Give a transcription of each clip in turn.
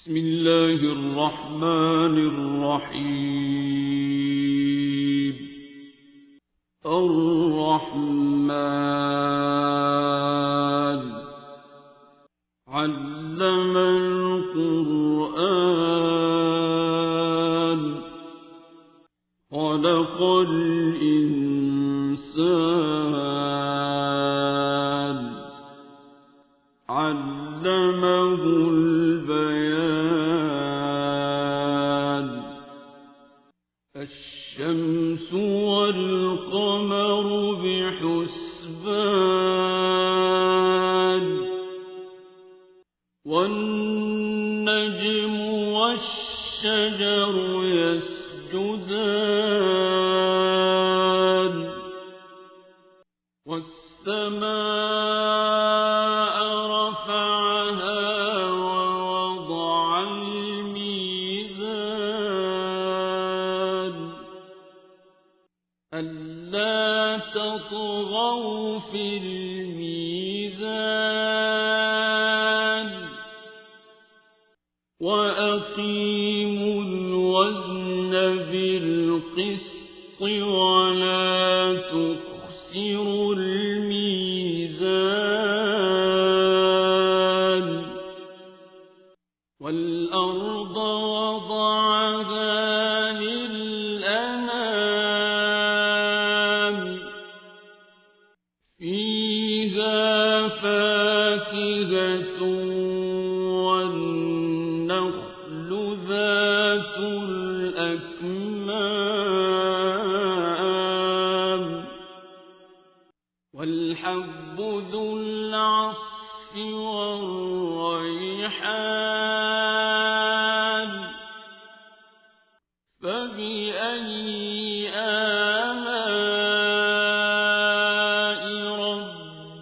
بسم الله الرحمن الرحيم. الرحمن علم القرآن خلق الإنسان علمه البيان. الشمس والقمر بحسبان والنجم والشجر يسجدان والسماء رفعها ووضع الميزان ألا تطغوا في الميزان وأقيموا الوزن بالقسط ولا تخسروا الميزان. والأرض وضعها للأنام فيها فاكهة والنخل ذات الأكمام والحب ذو العصف والريحان. فبأي آلاء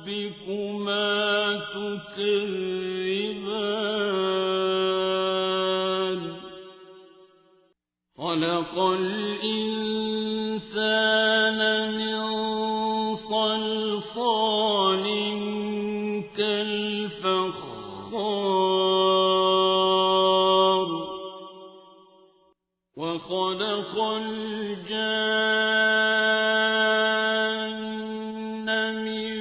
ربكما تكذبان. خلق الإنسان من صلصال كالفخار وخلق الجان من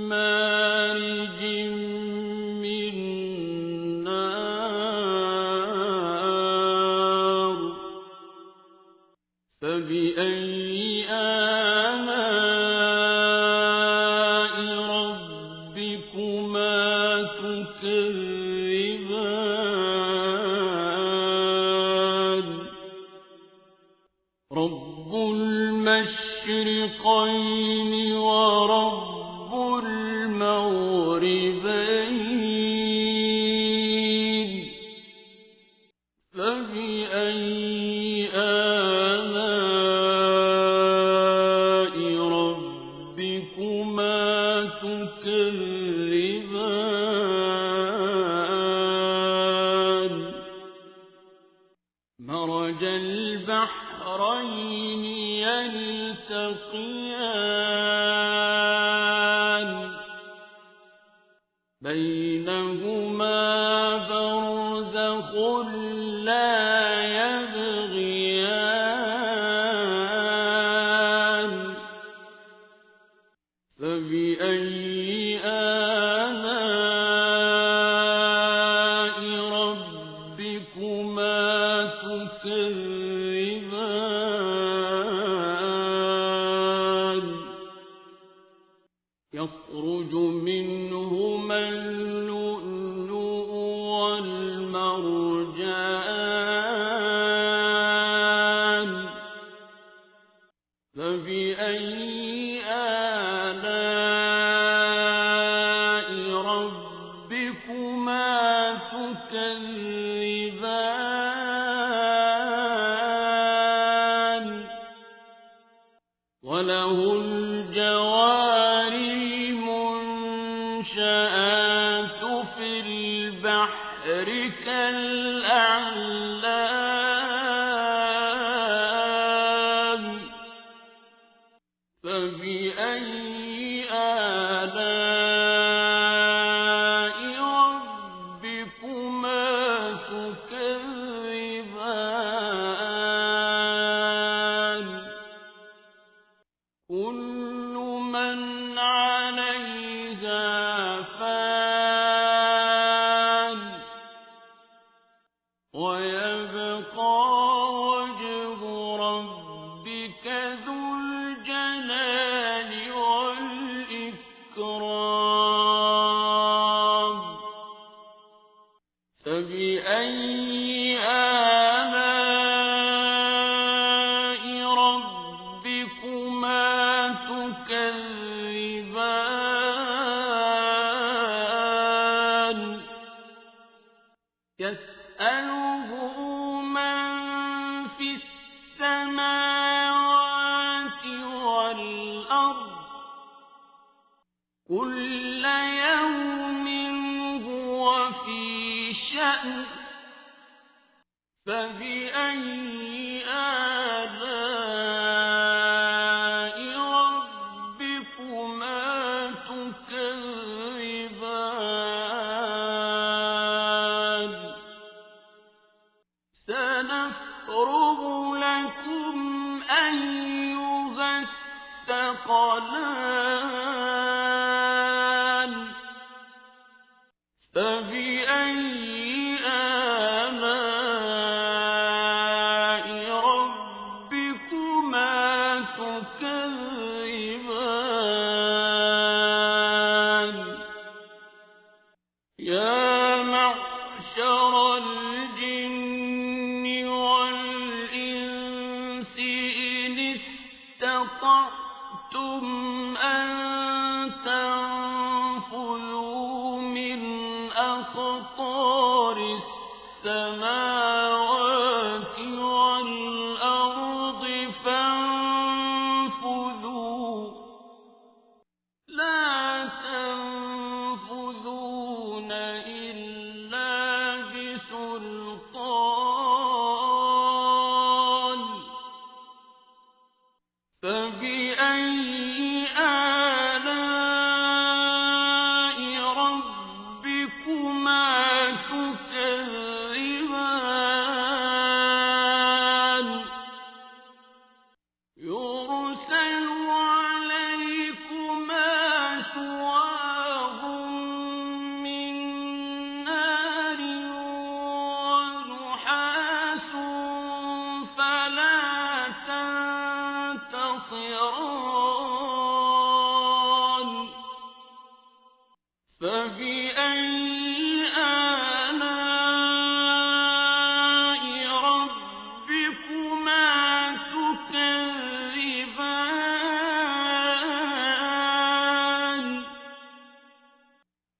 مارج من نار. فبأي آلاء ربكما تكذبان. رب المشرقين ورب المغربين. فبأي آلاء ربكما تكذبان. مرج البحرين يلتقيان بينهما برزخ لا يبغيان. فبأي آلاء ربكما تكذبان. يخرج منهما اللؤلؤ والمرجان. فبأي آلاء ربكما تكذبان. وله الجوار المنشآت في البحر كالأعلام. فبأي آلاء ربكما فبأي آلاء ربكما تكذبان يسأله من في السماوات والأرض كل يوم هو في شأن فبأي آلاء ربكما تكذبان سنفرغ لكم أيها الثقلان فبأي آلاء ربكما تكذبان يا معشر الجن والإنس إن استطعتم أن تنفذوا من أقطار السماوات والأرض فانفذوا لا تنفذون إلا بسلطان فبأي آلاء ربكما تكذبان يرسل عليكما شواظ من نار ونحاس فلا تنتصران فبأي آلاء ربكما تكذبان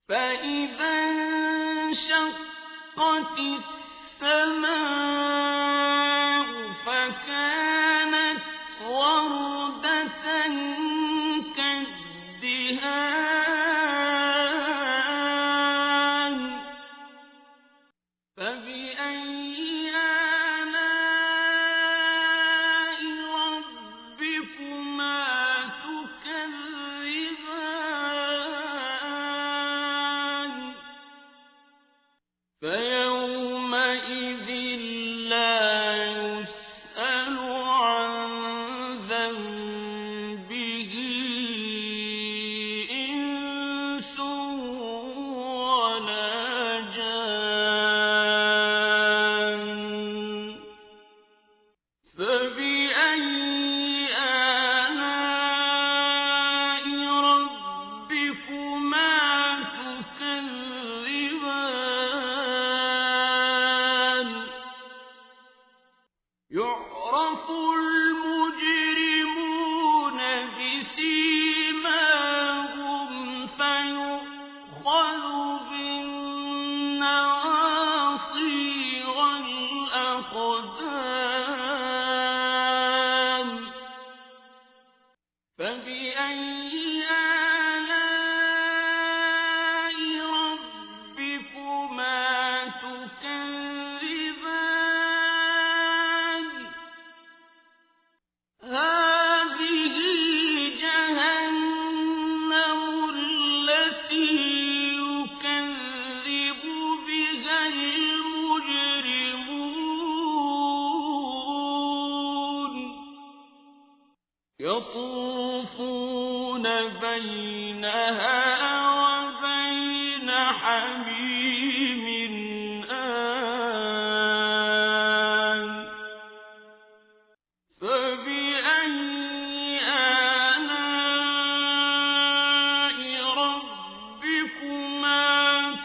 فإذا انشقت السماء فكانت وردة كالدهان فبأي آلاء ربكما تكذبان فيومئذ لا يسأل عن ذنبه إنس ولا جان فبأي آلاء ربكما تكذبان يعرف المجرمون بسيماهم فيؤخذ بالنواصي والأقدام فبأي آلاء ربكما تكذبان هذه جهنم التي يكذب بها المجرمون يطوفون بينها وبين حميم آن فبأي آلاء ربكما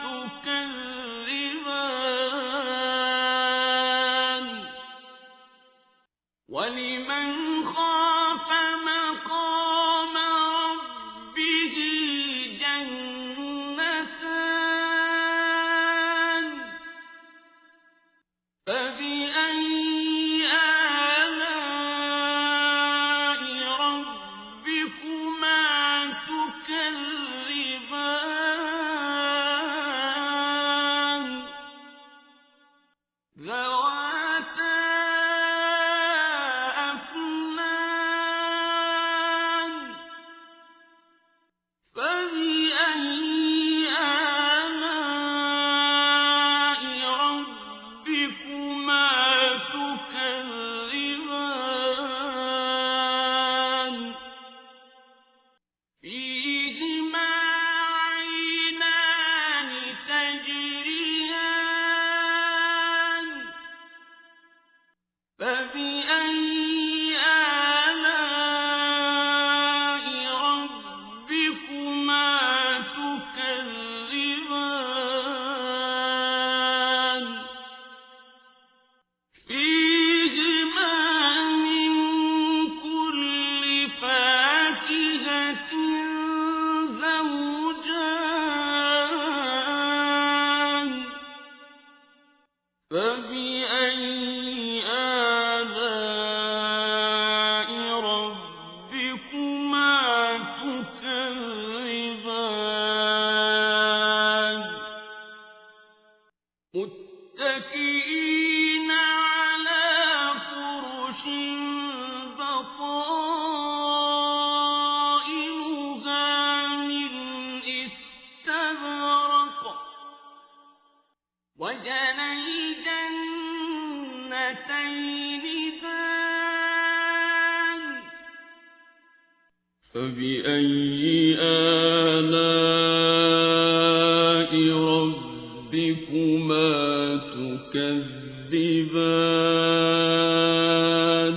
تكذبان فبأي آلاء ربكما تكذبان ذواتا أفنان فبأي آلاء ربكما تكذبان فيهما عينان تجريان فبأي آلاء ربكما تكذبان فيهما من كل فاكهة زوجان فبأي آلاء ربكما تكذبان متكئين على فرش بطائنها من استبرق وجنى الجنتين دان فبأي آلاء ربكما تكذبان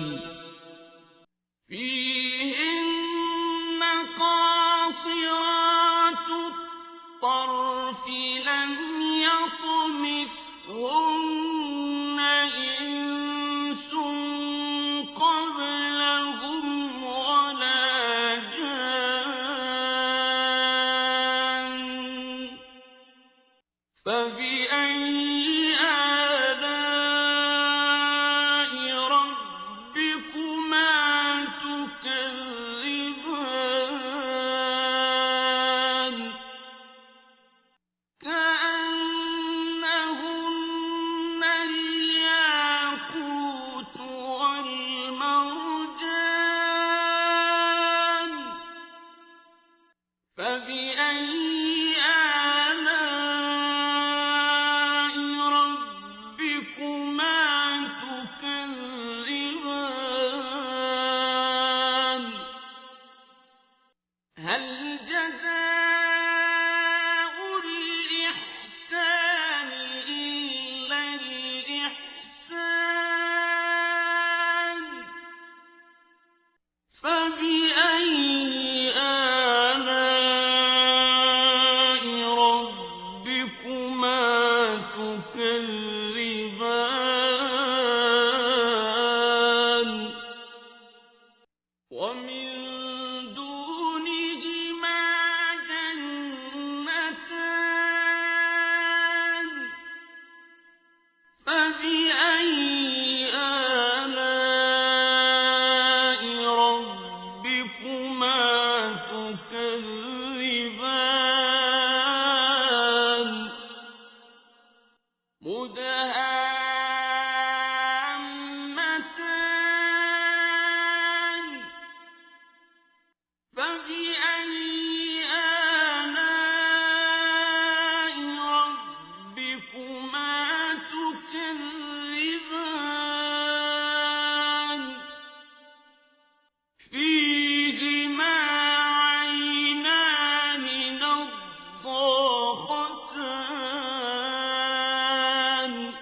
فيهن قاصرات الطرف لم يطمثهن إنس قبلهم ولا جان فبأي آلاء ربكما تكذبان كأنهن الياقوت والمرجان فبأي آلاء ربكما تكذبان هل جزاء الإحسان إلا الإحسان فبأي آلاء ربكما تكذبان ومن دونهما جنتان فبأي آلاء ربكما تكذبان مدهامتان فبأي آلاء ربكما تكذبان فيهما عينان نضاختان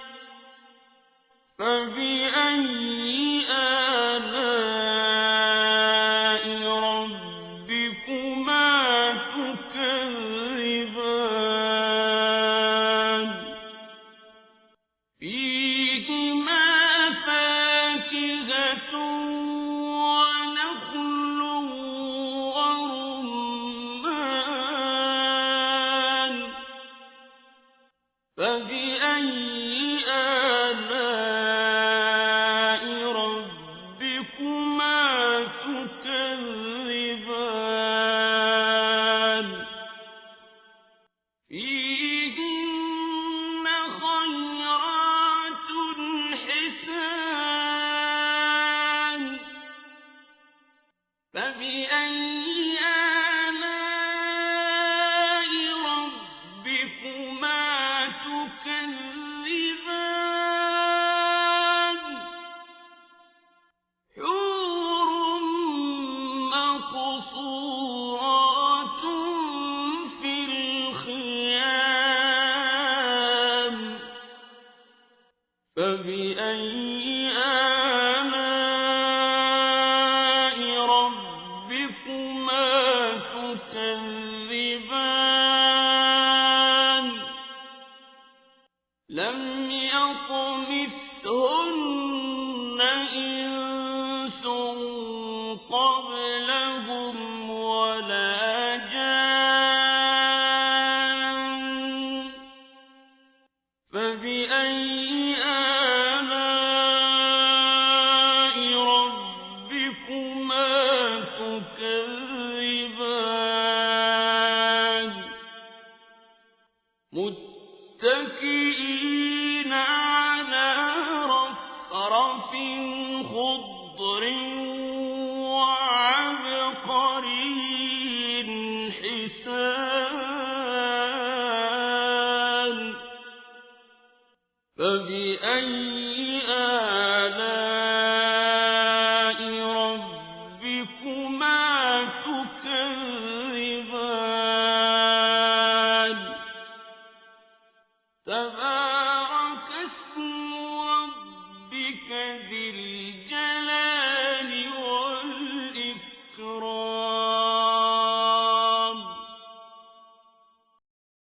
فبأي آلاء ربكما تكذبان لم يطمثهن إنس قبلهم ولا جان فبأي آلاء ربكما تكذبان متكئين على رفرف خضر وعبقري حسان فبأي آلاء ربكما تكذبان